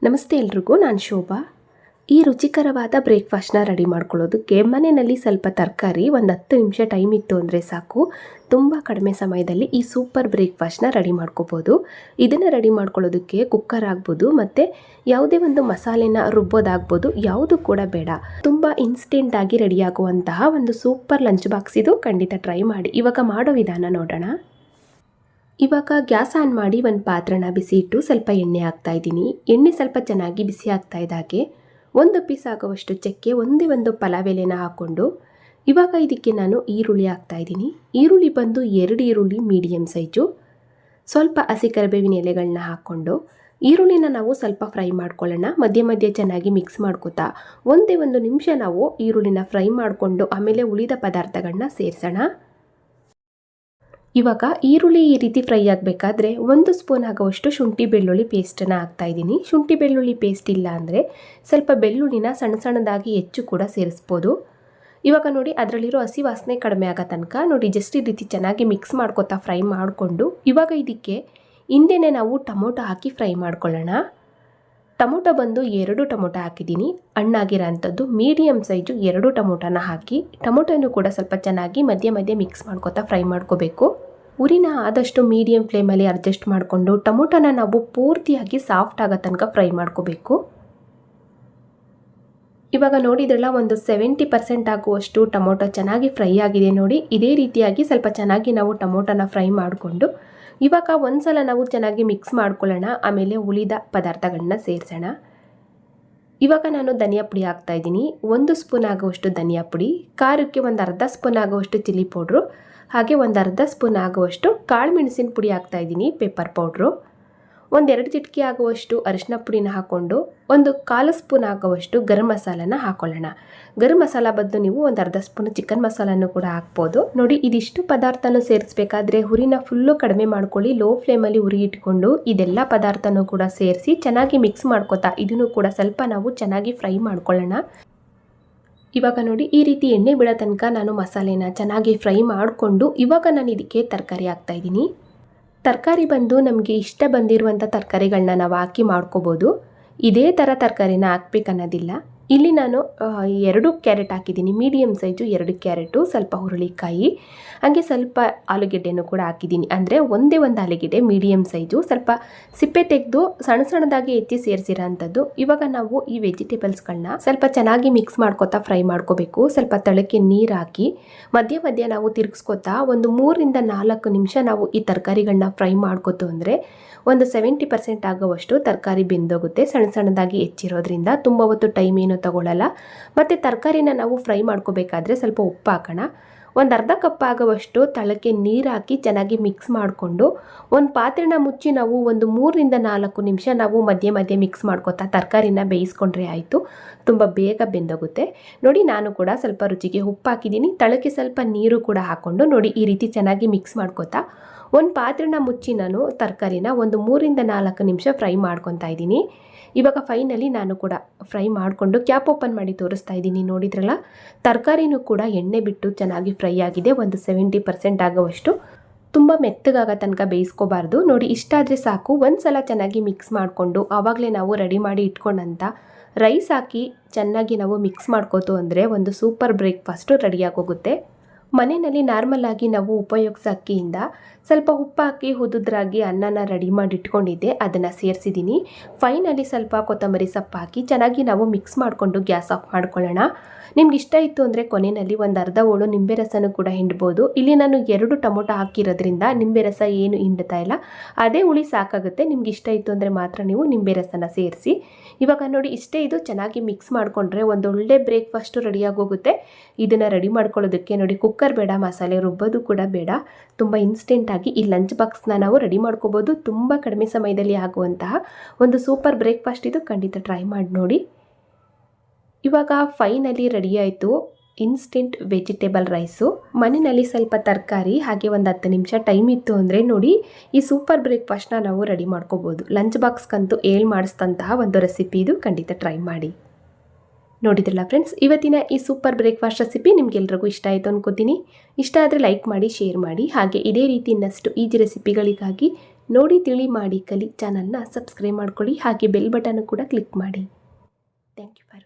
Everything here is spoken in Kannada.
ನಮಸ್ತೆ ಎಲ್ರಿಗೂ, ನಾನು ಶೋಭಾ. ಈ ರುಚಿಕರವಾದ ಬ್ರೇಕ್ಫಾಸ್ಟ್ನ ರೆಡಿ ಮಾಡ್ಕೊಳ್ಳೋದಕ್ಕೆ ಮನೆಯಲ್ಲಿ ಸ್ವಲ್ಪ ತರಕಾರಿ, ಒಂದು 10 ನಿಮಿಷ ಟೈಮ್ ಇತ್ತು ಅಂದರೆ ಸಾಕು. ತುಂಬ ಕಡಿಮೆ ಸಮಯದಲ್ಲಿ ಈ ಸೂಪರ್ ಬ್ರೇಕ್ಫಾಸ್ಟ್ನ ರೆಡಿ ಮಾಡ್ಕೋಬೋದು. ಇದನ್ನು ರೆಡಿ ಮಾಡ್ಕೊಳ್ಳೋದಕ್ಕೆ ಕುಕ್ಕರ್ ಆಗ್ಬೋದು ಮತ್ತು ಯಾವುದೇ ಒಂದು ಮಸಾಲೆನ ರುಬ್ಬೋದಾಗ್ಬೋದು, ಯಾವುದು ಕೂಡ ಬೇಡ. ತುಂಬ ಇನ್ಸ್ಟೆಂಟಾಗಿ ರೆಡಿಯಾಗುವಂತಹ ಒಂದು ಸೂಪರ್ ಲಂಚ್ ಬಾಕ್ಸ್ ಇದು. ಖಂಡಿತ ಟ್ರೈ ಮಾಡಿ. ಇವಾಗ ಮಾಡೋ ವಿಧಾನ ನೋಡೋಣ. ಇವಾಗ ಗ್ಯಾಸ್ ಆನ್ ಮಾಡಿ ಒಂದು ಪಾತ್ರೆನ ಬಿಸಿ ಇಟ್ಟು ಸ್ವಲ್ಪ ಎಣ್ಣೆ ಹಾಕ್ತಾ ಇದ್ದೀನಿ. ಎಣ್ಣೆ ಸ್ವಲ್ಪ ಚೆನ್ನಾಗಿ ಬಿಸಿ ಆಗ್ತಾ ಇದ್ದಾಗೆ 1 ಪೀಸ್ ಆಗುವಷ್ಟು ಚಕ್ಕೆ, ಒಂದೇ ಒಂದು ಪಲಾವ್ ಎಲೆನ ಹಾಕ್ಕೊಂಡು ಇವಾಗ ಇದಕ್ಕೆ ನಾನು ಈರುಳ್ಳಿ ಹಾಕ್ತಾ ಇದ್ದೀನಿ. ಈರುಳ್ಳಿ ಬಂದು 2 ಈರುಳ್ಳಿ ಮೀಡಿಯಮ್ ಸೈಜು, ಸ್ವಲ್ಪ ಹಸಿ ಕರಿಬೇವಿನ ಎಲೆಗಳನ್ನ ಹಾಕ್ಕೊಂಡು ಈರುಳ್ಳಿನ ನಾವು ಸ್ವಲ್ಪ ಫ್ರೈ ಮಾಡ್ಕೊಳ್ಳೋಣ. ಮಧ್ಯೆ ಮಧ್ಯೆ ಚೆನ್ನಾಗಿ ಮಿಕ್ಸ್ ಮಾಡ್ಕೋತಾ ಒಂದೇ 1 ನಿಮಿಷ ನಾವು ಈರುಳ್ಳಿನ ಫ್ರೈ ಮಾಡಿಕೊಂಡು ಆಮೇಲೆ ಉಳಿದ ಪದಾರ್ಥಗಳನ್ನ ಸೇರಿಸೋಣ. ಇವಾಗ ಈರುಳ್ಳಿ ಈ ರೀತಿ ಫ್ರೈ ಆಗಬೇಕಾದ್ರೆ 1 ಸ್ಪೂನ್ ಆಗುವಷ್ಟು ಶುಂಠಿ ಬೆಳ್ಳುಳ್ಳಿ ಪೇಸ್ಟನ್ನು ಹಾಕ್ತಾಯಿದ್ದೀನಿ. ಶುಂಠಿ ಬೆಳ್ಳುಳ್ಳಿ ಪೇಸ್ಟ್ ಇಲ್ಲ ಅಂದರೆ ಸ್ವಲ್ಪ ಬೆಳ್ಳುಳ್ಳಿನ ಸಣ್ಣ ಸಣ್ಣದಾಗಿ ಹೆಚ್ಚು ಕೂಡ ಸೇರಿಸ್ಬೋದು. ಇವಾಗ ನೋಡಿ, ಅದರಲ್ಲಿರೋ ಹಸಿ ವಾಸನೆ ಕಡಿಮೆ ಆಗೋ ತನಕ ನೋಡಿ ಜಸ್ಟ್ ಈ ರೀತಿ ಚೆನ್ನಾಗಿ ಮಿಕ್ಸ್ ಮಾಡ್ಕೊತಾ ಫ್ರೈ ಮಾಡಿಕೊಂಡು ಇವಾಗ ಇದಕ್ಕೆ ಹಿಂದೆನೇ ನಾವು ಟೊಮೊಟೊ ಹಾಕಿ ಫ್ರೈ ಮಾಡ್ಕೊಳ್ಳೋಣ. ಟೊಮೊಟೊ ಬಂದು 2 ಟೊಮೊಟೊ ಹಾಕಿದ್ದೀನಿ. ಹಣ್ಣಾಗಿರೋ ಅಂಥದ್ದು ಮೀಡಿಯಮ್ ಸೈಜು 2 ಟೊಮೊಟೊನ ಹಾಕಿ ಟೊಮೊಟೊನೂ ಕೂಡ ಸ್ವಲ್ಪ ಚೆನ್ನಾಗಿ ಮಧ್ಯೆ ಮಧ್ಯೆ ಮಿಕ್ಸ್ ಮಾಡ್ಕೊತಾ ಫ್ರೈ ಮಾಡ್ಕೋಬೇಕು. ಉರಿನ ಆದಷ್ಟು ಮೀಡಿಯಮ್ ಫ್ಲೇಮಲ್ಲಿ ಅಡ್ಜಸ್ಟ್ ಮಾಡಿಕೊಂಡು ಟೊಮೊಟೊನ ನಾವು ಪೂರ್ತಿಯಾಗಿ ಸಾಫ್ಟ್ ಆಗೋ ತನಕ ಫ್ರೈ ಮಾಡ್ಕೋಬೇಕು. ಇವಾಗ ನೋಡಿದ್ರಲ್ಲ, ಒಂದು 70% ಆಗುವಷ್ಟು ಟೊಮೊಟೊ ಚೆನ್ನಾಗಿ ಫ್ರೈ ಆಗಿದೆ ನೋಡಿ. ಇದೇ ರೀತಿಯಾಗಿ ಸ್ವಲ್ಪ ಚೆನ್ನಾಗಿ ನಾವು ಟೊಮೊಟೊನ ಫ್ರೈ ಮಾಡಿಕೊಂಡು ಇವಾಗ ಒಂದ್ಸಲ ನಾವು ಚೆನ್ನಾಗಿ ಮಿಕ್ಸ್ ಮಾಡ್ಕೊಳ್ಳೋಣ. ಆಮೇಲೆ ಉಳಿದ ಪದಾರ್ಥಗಳನ್ನ ಸೇರಿಸೋಣ. ಇವಾಗ ನಾನು ಧನಿಯಾ ಪುಡಿ ಹಾಕ್ತಾ ಇದ್ದೀನಿ. 1 ಸ್ಪೂನ್ ಆಗುವಷ್ಟು ಧನಿಯಾ ಪುಡಿ, ಖಾರಕ್ಕೆ ಒಂದು ಅರ್ಧ ಸ್ಪೂನ್ ಆಗುವಷ್ಟು ಚಿಲ್ಲಿ ಪೌಡ್ರು, ಹಾಗೆ ಒಂದು ಅರ್ಧ ಸ್ಪೂನ್ ಆಗುವಷ್ಟು ಕಾಳು ಮೆಣಸಿನ ಪುಡಿ ಹಾಕ್ತಾ ಇದ್ದೀನಿ, ಪೆಪ್ಪರ್ ಪೌಡ್ರು, 1-2 ಚಿಟಿಕೆ ಆಗುವಷ್ಟು ಅರಿಶಿನ ಪುಡಿನ ಹಾಕ್ಕೊಂಡು 1/4 ಸ್ಪೂನ್ ಆಗುವಷ್ಟು ಗರಂ ಮಸಾಲನ ಹಾಕ್ಕೊಳ್ಳೋಣ. ಗರಂ ಮಸಾಲ ಬದಲು ನೀವು ಒಂದು ಅರ್ಧ ಸ್ಪೂನ್ ಚಿಕನ್ ಮಸಾಲನ್ನು ಕೂಡ ಹಾಕ್ಬೋದು. ನೋಡಿ, ಇದಿಷ್ಟು ಪದಾರ್ಥನೂ ಸೇರಿಸ್ಬೇಕಾದ್ರೆ ಹುರಿನ ಫುಲ್ಲು ಕಡಿಮೆ ಮಾಡ್ಕೊಳ್ಳಿ. ಲೋ ಫ್ಲೇಮಲ್ಲಿ ಉರಿ ಇಟ್ಕೊಂಡು ಇದೆಲ್ಲ ಪದಾರ್ಥನೂ ಕೂಡ ಸೇರಿಸಿ ಚೆನ್ನಾಗಿ ಮಿಕ್ಸ್ ಮಾಡ್ಕೊತಾ ಇದನ್ನು ಕೂಡ ಸ್ವಲ್ಪ ನಾವು ಚೆನ್ನಾಗಿ ಫ್ರೈ ಮಾಡ್ಕೊಳ್ಳೋಣ. ಇವಾಗ ನೋಡಿ, ಈ ರೀತಿ ಎಣ್ಣೆ ಬಿಡೋ ತನಕ ನಾನು ಮಸಾಲೆನ ಚೆನ್ನಾಗಿ ಫ್ರೈ ಮಾಡಿಕೊಂಡು ಇವಾಗ ನಾನು ಇದಕ್ಕೆ ತರಕಾರಿ ಹಾಕ್ತಾಯಿದ್ದೀನಿ. ತರಕಾರಿ ಬಂದು ನಮಗೆ ಇಷ್ಟ ಬಂದಿರುವಂಥ ತರಕಾರಿಗಳನ್ನ ನಾವು ಹಾಕಿ ಮಾಡ್ಕೋಬೋದು. ಇದೇ ಥರ ತರಕಾರಿನ ಹಾಕ್ಬೇಕನ್ನೋದಿಲ್ಲ. ಇಲ್ಲಿ ನಾನು 2 ಕ್ಯಾರೆಟ್ ಹಾಕಿದ್ದೀನಿ, ಮೀಡಿಯಮ್ ಸೈಜು 2 ಕ್ಯಾರೆಟು, ಸ್ವಲ್ಪ ಹುರುಳಿಕಾಯಿ, ಹಾಗೆ ಸ್ವಲ್ಪ ಆಲೂಗೆಡ್ಡೆನೂ ಕೂಡ ಹಾಕಿದ್ದೀನಿ. ಅಂದರೆ ಒಂದೇ ಒಂದು ಆಲೂಗೆಡ್ಡೆ ಮೀಡಿಯಮ್ ಸೈಜು, ಸ್ವಲ್ಪ ಸಿಪ್ಪೆ ತೆಗೆದು ಸಣ್ಣ ಸಣ್ಣದಾಗಿ ಹೆಚ್ಚಿ ಸೇರಿಸಿರೋ ಅಂಥದ್ದು. ಇವಾಗ ನಾವು ಈ ವೆಜಿಟೇಬಲ್ಸ್ಗಳನ್ನ ಸ್ವಲ್ಪ ಚೆನ್ನಾಗಿ ಮಿಕ್ಸ್ ಮಾಡ್ಕೊತಾ ಫ್ರೈ ಮಾಡ್ಕೋಬೇಕು. ಸ್ವಲ್ಪ ತಳಕ್ಕೆ ನೀರು ಹಾಕಿ ಮಧ್ಯೆ ಮಧ್ಯೆ ನಾವು ತಿರುಗಿಸ್ಕೊತಾ ಒಂದು 3-4 ನಿಮಿಷ ನಾವು ಈ ತರಕಾರಿಗಳನ್ನ ಫ್ರೈ ಮಾಡ್ಕೊತು ಅಂದರೆ ಒಂದು 70% ಆಗುವಷ್ಟು ತರಕಾರಿ ಬೆಂದೋಗುತ್ತೆ. ಸಣ್ಣ ಸಣ್ಣದಾಗಿ ಹೆಚ್ಚಿರೋದ್ರಿಂದ ತುಂಬ ಹೊತ್ತು ಟೈಮ್ ಏನು ತಗೊಳ್ಳಲ್ಲ. ಮತ್ತು ತರಕಾರಿನ ನಾವು ಫ್ರೈ ಮಾಡ್ಕೋಬೇಕಾದ್ರೆ ಸ್ವಲ್ಪ ಉಪ್ಪು ಹಾಕೋಣ. ಒಂದು ಅರ್ಧ ಕಪ್ ಆಗುವಷ್ಟು ತಳಕ್ಕೆ ನೀರು ಹಾಕಿ ಚೆನ್ನಾಗಿ ಮಿಕ್ಸ್ ಮಾಡಿಕೊಂಡು ಒಂದು ಪಾತ್ರೆನ ಮುಚ್ಚಿ ನಾವು ಒಂದು 3-4 ನಿಮಿಷ ನಾವು ಮಧ್ಯೆ ಮಧ್ಯೆ ಮಿಕ್ಸ್ ಮಾಡ್ಕೊತಾ ತರಕಾರಿನ ಬೇಯಿಸ್ಕೊಂಡ್ರೆ ಆಯಿತು. ತುಂಬ ಬೇಗ ಬೆಂದೋಗುತ್ತೆ. ನೋಡಿ, ನಾನು ಕೂಡ ಸ್ವಲ್ಪ ರುಚಿಗೆ ಉಪ್ಪು ಹಾಕಿದ್ದೀನಿ. ತಳಕ್ಕೆ ಸ್ವಲ್ಪ ನೀರು ಕೂಡ ಹಾಕ್ಕೊಂಡು ನೋಡಿ ಈ ರೀತಿ ಚೆನ್ನಾಗಿ ಮಿಕ್ಸ್ ಮಾಡ್ಕೊತಾ ಒಂದು ಪಾತ್ರೆನ ಮುಚ್ಚಿ ನಾನು ತರಕಾರಿನ ಒಂದು 3-4 ನಿಮಿಷ ಫ್ರೈ ಮಾಡ್ಕೊತಾ ಇದ್ದೀನಿ. ಇವಾಗ ಫೈನಲಿ ನಾನು ಕೂಡ ಫ್ರೈ ಮಾಡಿಕೊಂಡು ಕ್ಯಾಪ್ ಓಪನ್ ಮಾಡಿ ತೋರಿಸ್ತಾ ಇದ್ದೀನಿ. ನೋಡಿದ್ರಲ್ಲ, ತರಕಾರಿನೂ ಕೂಡ ಎಣ್ಣೆ ಬಿಟ್ಟು ಚೆನ್ನಾಗಿ ಫ್ರೈ ಆಗಿದೆ. ಒಂದು 70% ಆಗುವಷ್ಟು. ತುಂಬ ಮೆತ್ತಗಾಗೋ ತನಕ ಬೇಯಿಸ್ಕೋಬಾರ್ದು. ನೋಡಿ, ಇಷ್ಟಾದರೆ ಸಾಕು. ಒಂದು ಸಲ ಚೆನ್ನಾಗಿ ಮಿಕ್ಸ್ ಮಾಡಿಕೊಂಡು ಆವಾಗಲೇ ನಾವು ರೆಡಿ ಮಾಡಿ ಇಟ್ಕೊಂಡಂಥ ರೈಸ್ ಹಾಕಿ ಚೆನ್ನಾಗಿ ನಾವು ಮಿಕ್ಸ್ ಮಾಡ್ಕೋತು ಅಂದರೆ ಒಂದು ಸೂಪರ್ ಬ್ರೇಕ್ಫಾಸ್ಟು ರೆಡಿಯಾಗೋಗುತ್ತೆ. ಮನೆಯಲ್ಲಿ ನಾರ್ಮಲ್ ಆಗಿ ನಾವು ಉಪಯೋಗಿಸೋ ಅಕ್ಕಿಯಿಂದ ಸ್ವಲ್ಪ ಉಪ್ಪು ಹಾಕಿ ಉದುದ್ರಾಗಿ ಅನ್ನನ ರೆಡಿ ಮಾಡಿ ಇಟ್ಕೊಂಡಿದ್ದೆ, ಅದನ್ನು ಸೇರಿಸಿದ್ದೀನಿ. ಫೈನಲಿ ಸ್ವಲ್ಪ ಕೊತ್ತಂಬರಿ ಸೊಪ್ಪು ಹಾಕಿ ಚೆನ್ನಾಗಿ ನಾವು ಮಿಕ್ಸ್ ಮಾಡಿಕೊಂಡು ಗ್ಯಾಸ್ ಆಫ್ ಮಾಡ್ಕೊಳ್ಳೋಣ. ನಿಮ್ಗೆ ಇಷ್ಟ ಇತ್ತು ಅಂದರೆ ಕೊನೆಯಲ್ಲಿ ಒಂದು ಅರ್ಧ ಹೋಳು ನಿಂಬೆ ರಸನೂ ಕೂಡ ಹಿಂಡ್ಬೋದು. ಇಲ್ಲಿ ನಾನು 2 ಟೊಮೊಟೊ ಹಾಕಿರೋದ್ರಿಂದ ನಿಂಬೆ ರಸ ಏನು ಹಿಂಡ್ತಾ ಇಲ್ಲ, ಅದೇ ಹುಳಿ ಸಾಕಾಗುತ್ತೆ. ನಿಮ್ಗೆ ಇಷ್ಟ ಇತ್ತು ಅಂದರೆ ಮಾತ್ರ ನೀವು ನಿಂಬೆ ರಸನ ಸೇರಿಸಿ. ಇವಾಗ ನೋಡಿ, ಇಷ್ಟೇ. ಇದು ಚೆನ್ನಾಗಿ ಮಿಕ್ಸ್ ಮಾಡಿಕೊಂಡ್ರೆ ಒಂದೊಳ್ಳೆ ಬ್ರೇಕ್ಫಾಸ್ಟು ರೆಡಿಯಾಗೋಗುತ್ತೆ. ಇದನ್ನು ರೆಡಿ ಮಾಡ್ಕೊಳ್ಳೋದಕ್ಕೆ ನೋಡಿ, ಕುಕ್ಕರ್ ಬೇಡ, ಮಸಾಲೆ ರುಬ್ಬೋದು ಕೂಡ ಬೇಡ. ತುಂಬ ಇನ್ಸ್ಟೆಂಟಾಗಿ ಈ ಲಂಚ್ ಬಾಕ್ಸ್ನ ನಾವು ರೆಡಿ ಮಾಡ್ಕೋಬೋದು. ತುಂಬ ಕಡಿಮೆ ಸಮಯದಲ್ಲಿ ಆಗುವಂತಹ ಒಂದು ಸೂಪರ್ ಬ್ರೇಕ್ಫಾಸ್ಟ್ ಇದು. ಖಂಡಿತ ಟ್ರೈ ಮಾಡಿ ನೋಡಿ. ಇವಾಗ ಫೈನಲಿ ರೆಡಿ ಆಯಿತು ಇನ್ಸ್ಟೆಂಟ್ ವೆಜಿಟೇಬಲ್ ರೈಸು. ಮನೆಯಲ್ಲಿ ಸ್ವಲ್ಪ ತರಕಾರಿ ಹಾಗೆ ಒಂದು 10 ನಿಮಿಷ ಟೈಮ್ ಇತ್ತು ಅಂದರೆ ನೋಡಿ ಈ ಸೂಪರ್ ಬ್ರೇಕ್ಫಾಸ್ಟ್ನ ನಾವು ರೆಡಿ ಮಾಡ್ಕೋಬೋದು. ಲಂಚ್ ಬಾಕ್ಸ್ಗಂತೂ ಮಾಡಿಸಿದಂತಹ ಒಂದು ರೆಸಿಪಿ ಇದು. ಖಂಡಿತ ಟ್ರೈ ಮಾಡಿ. ನೋಡಿದ್ರಲ್ಲ ಫ್ರೆಂಡ್ಸ್, ಇವತ್ತಿನ ಈ ಸೂಪರ್ ಬ್ರೇಕ್ಫಾಸ್ಟ್ ರೆಸಿಪಿ ನಿಮಗೆಲ್ರಿಗೂ ಇಷ್ಟ ಆಯಿತು ಅನ್ಕೋತೀನಿ. ಇಷ್ಟ ಆದರೆ ಲೈಕ್ ಮಾಡಿ, ಶೇರ್ ಮಾಡಿ. ಹಾಗೆ ಇದೇ ರೀತಿ ಇನ್ನಷ್ಟು ಈಜಿ ರೆಸಿಪಿಗಳಿಗಾಗಿ ನೋಡಿ ತಿಳಿ ಮಾಡಿ ಕಲಿ ಚಾನಲ್ನ ಸಬ್ಸ್ಕ್ರೈಬ್ ಮಾಡ್ಕೊಳ್ಳಿ, ಹಾಗೆ ಬೆಲ್ ಬಟನ್ ಕೂಡ ಕ್ಲಿಕ್ ಮಾಡಿ. Thank you for